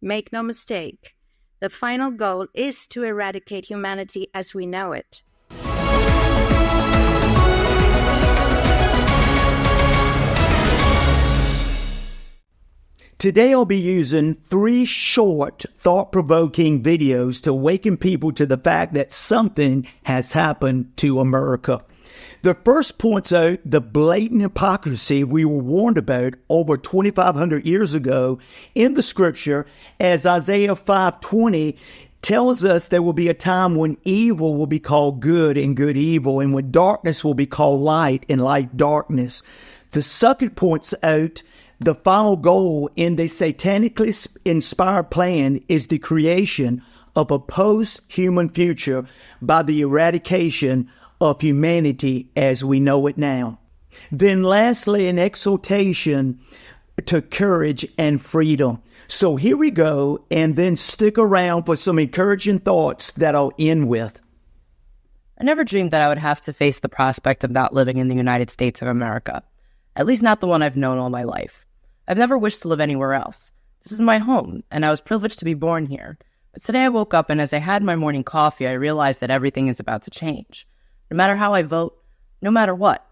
Make no mistake, the final goal is to eradicate humanity as we know it. Today I'll be using 3 short, thought-provoking videos to awaken people to the fact that something has happened to America. The first points out the blatant hypocrisy we were warned about over 2,500 years ago in the scripture, as Isaiah 5:20 tells us there will be a time when evil will be called good and good evil, and when darkness will be called light and light darkness. The second points out the final goal in the satanically inspired plan is the creation of a post-human future by the eradication of humanity as we know it now. Then lastly, an exhortation to courage and freedom. So here we go, and then stick around for some encouraging thoughts that I'll end with. I never dreamed that I would have to face the prospect of not living in the United States of America, at least not the one I've known all my life. I've never wished to live anywhere else. This is my home, and I was privileged to be born here. But today I woke up, and as I had my morning coffee, I realized that everything is about to change. No matter how I vote, no matter what,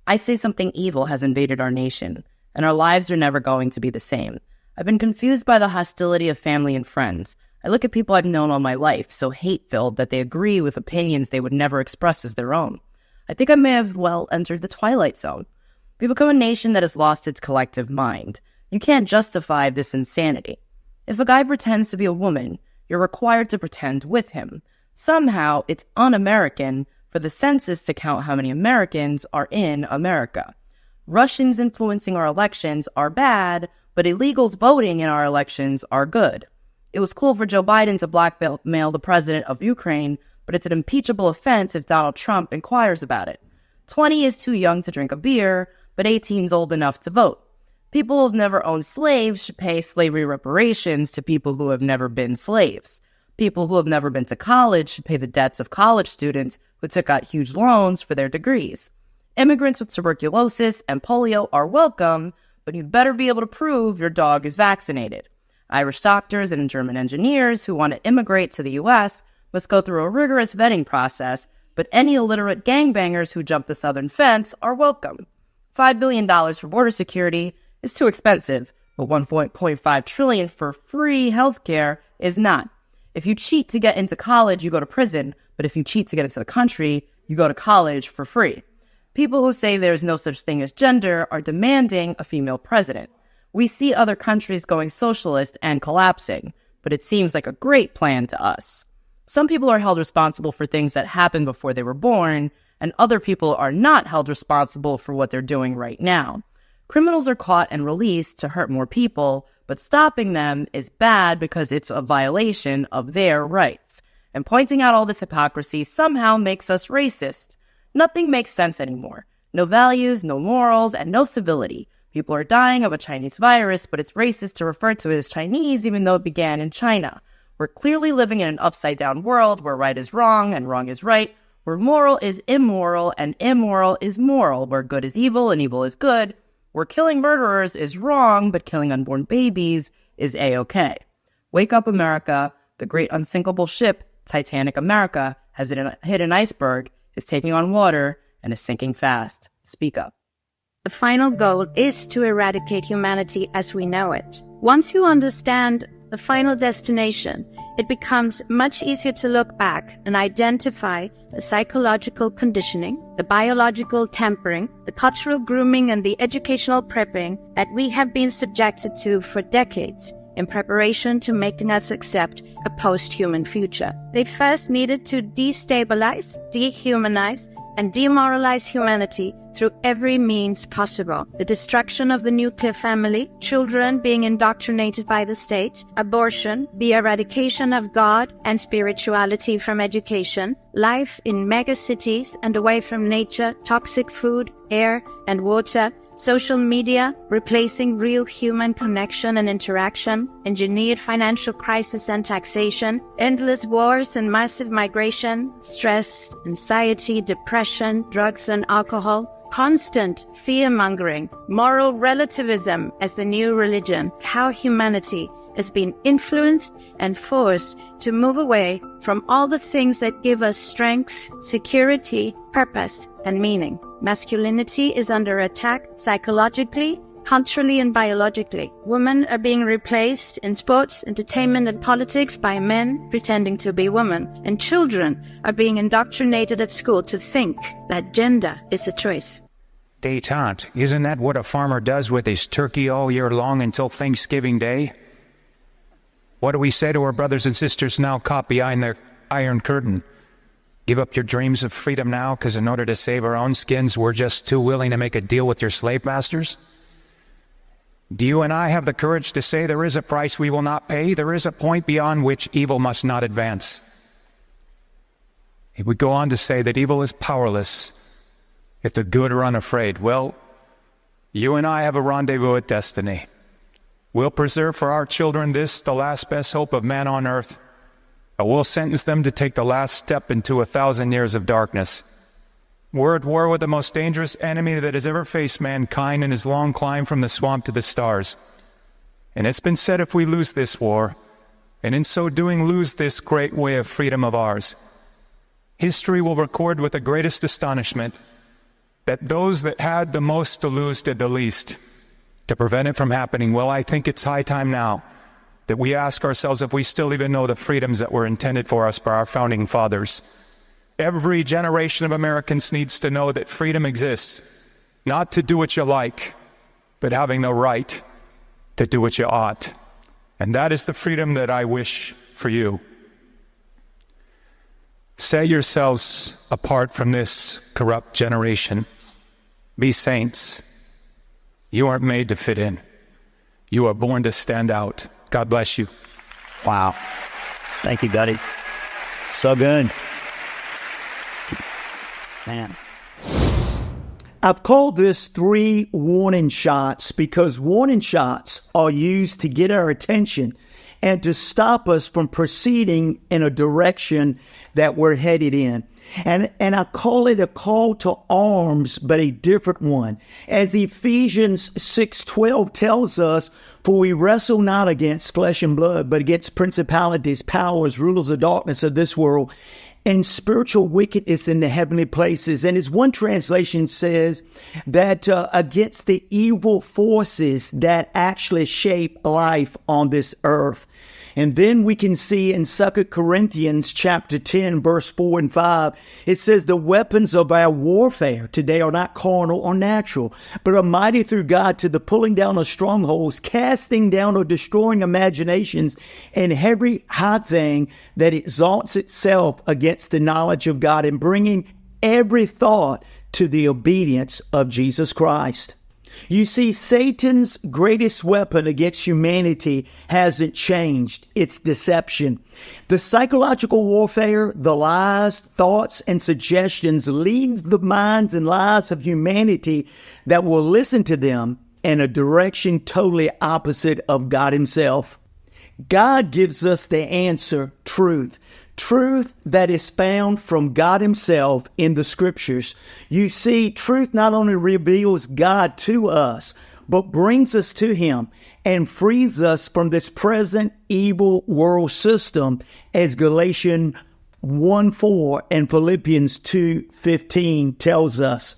I say something evil has invaded our nation, and our lives are never going to be the same. I've been confused by the hostility of family and friends. I look at people I've known all my life, so hate-filled that they agree with opinions they would never express as their own. I think I may have entered the Twilight Zone. We become a nation that has lost its collective mind. You can't justify this insanity. If a guy pretends to be a woman, you're required to pretend with him. Somehow, it's un-American for the census to count how many Americans are in America. Russians influencing our elections are bad, but illegals voting in our elections are good. It was cool for Joe Biden to blackmail the president of Ukraine, but it's an impeachable offense if Donald Trump inquires about it. 20 is too young to drink a beer, but 18 is old enough to vote. People who have never owned slaves should pay slavery reparations to people who have never been slaves. People who have never been to college should pay the debts of college students who took out huge loans for their degrees. Immigrants with tuberculosis and polio are welcome, but you'd better be able to prove your dog is vaccinated. Irish doctors and German engineers who want to immigrate to the U.S. must go through a rigorous vetting process, but any illiterate gangbangers who jump the southern fence are welcome. $5 billion for border security is too expensive, but $1.5 trillion for free healthcare is not. If you cheat to get into college, you go to prison, but if you cheat to get into the country, you go to college for free. People who say there is no such thing as gender are demanding a female president. We see other countries going socialist and collapsing, but it seems like a great plan to us. Some people are held responsible for things that happened before they were born, and other people are not held responsible for what they're doing right now. Criminals are caught and released to hurt more people, but stopping them is bad because it's a violation of their rights. And pointing out all this hypocrisy somehow makes us racist. Nothing makes sense anymore. No values, no morals, and no civility. People are dying of a Chinese virus, but it's racist to refer to it as Chinese even though it began in China. We're clearly living in an upside-down world where right is wrong and wrong is right, where moral is immoral and immoral is moral, where good is evil and evil is good, where killing murderers is wrong, but killing unborn babies is A-okay. Wake up, America. The great unsinkable ship, Titanic America, has hit an iceberg, is taking on water, and is sinking fast. Speak up. The final goal is to eradicate humanity as we know it. Once you understand the final destination, it becomes much easier to look back and identify the psychological conditioning, the biological tempering, the cultural grooming, and the educational prepping that we have been subjected to for decades in preparation to making us accept a post-human future. They first needed to destabilize, dehumanize, and demoralize humanity through every means possible. The destruction of the nuclear family, children being indoctrinated by the state, abortion, the eradication of God and spirituality from education, life in megacities and away from nature, toxic food, air, and water, social media, replacing real human connection and interaction, engineered financial crisis and taxation, endless wars and massive migration, stress, anxiety, depression, drugs and alcohol, constant fear-mongering, moral relativism as the new religion, how humanity is being influenced and forced to move away from all the things that give us strength, security, purpose, and meaning. Masculinity is under attack psychologically, culturally, and biologically. Women are being replaced in sports, entertainment, and politics by men pretending to be women. And children are being indoctrinated at school to think that gender is a choice. Détente, isn't that what a farmer does with his turkey all year long until Thanksgiving Day? What do we say to our brothers and sisters now caught behind the Iron Curtain? Give up your dreams of freedom now, because in order to save our own skins, we're just too willing to make a deal with your slave masters? Do you and I have the courage to say there is a price we will not pay? There is a point beyond which evil must not advance. He would go on to say that evil is powerless if the good are unafraid. Well, you and I have a rendezvous at destiny. We'll preserve for our children this, the last best hope of man on earth, or we'll sentence them to take the last step into 1,000 years of darkness. We're at war with the most dangerous enemy that has ever faced mankind in his long climb from the swamp to the stars. And it's been said if we lose this war, and in so doing lose this great way of freedom of ours, history will record with the greatest astonishment that those that had the most to lose did the least to prevent it from happening. Well, I think it's high time now that we ask ourselves if we still even know the freedoms that were intended for us by our founding fathers. Every generation of Americans needs to know that freedom exists, not to do what you like, but having the right to do what you ought. And that is the freedom that I wish for you. Set yourselves apart from this corrupt generation. Be saints. You aren't made to fit in. You are born to stand out. God bless you. Wow. Thank you, buddy. So good. Man. I've called this 3 warning shots because warning shots are used to get our attention and to stop us from proceeding in a direction that we're headed in. And I call it a call to arms, but a different one. As Ephesians 6:12 tells us, for we wrestle not against flesh and blood, but against principalities, powers, rulers of darkness of this world, and spiritual wickedness in the heavenly places. And as one translation says, that against the evil forces that actually shape life on this earth. And then we can see in 2 Corinthians chapter 10, verse 4 and 5, it says, the weapons of our warfare today are not carnal or natural, but are mighty through God to the pulling down of strongholds, casting down or destroying imaginations, and every high thing that exalts itself against the knowledge of God, and bringing every thought to the obedience of Jesus Christ. You see, Satan's greatest weapon against humanity hasn't changed. It's deception. The psychological warfare, the lies, thoughts, and suggestions leads the minds and lives of humanity that will listen to them in a direction totally opposite of God himself. God gives us the answer, truth. Truth that is found from God himself in the scriptures. You see, truth not only reveals God to us, but brings us to him and frees us from this present evil world system, as Galatians 1:4 and Philippians 2:15 tells us.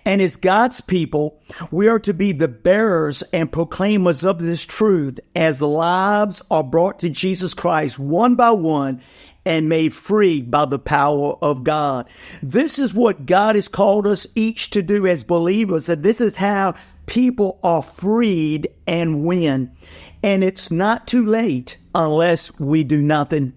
And as God's people, we are to be the bearers and proclaimers of this truth as lives are brought to Jesus Christ one by one and made free by the power of God. This is what God has called us each to do as believers, and this is how people are freed and win. And it's not too late unless we do nothing.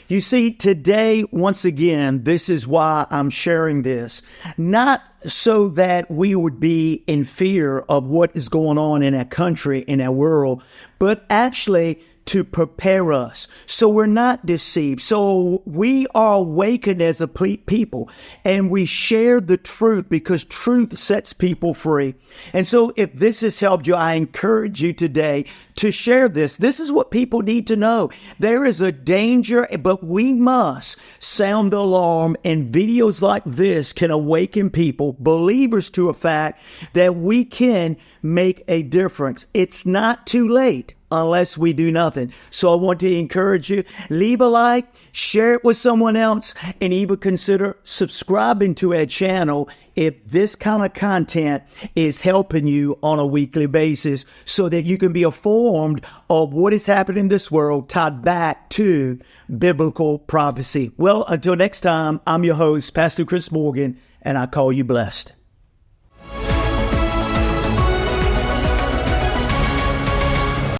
You see, today, once again, this is why I'm sharing this. Not so that we would be in fear of what is going on in our country, in our world, but actually to prepare us so we're not deceived. So we are awakened as a people and we share the truth because truth sets people free. And so if this has helped you, I encourage you today to share this. This is what people need to know. There is a danger, but we must sound the alarm, and videos like this can awaken people, believers, to a fact that we can make a difference. It's not too late unless we do nothing. So I want to encourage you, leave a like, share it with someone else, and even consider subscribing to our channel if this kind of content is helping you on a weekly basis so that you can be informed of what is happening in this world tied back to biblical prophecy. Well, until next time, I'm your host, Pastor Chris Morgan, and I call you blessed.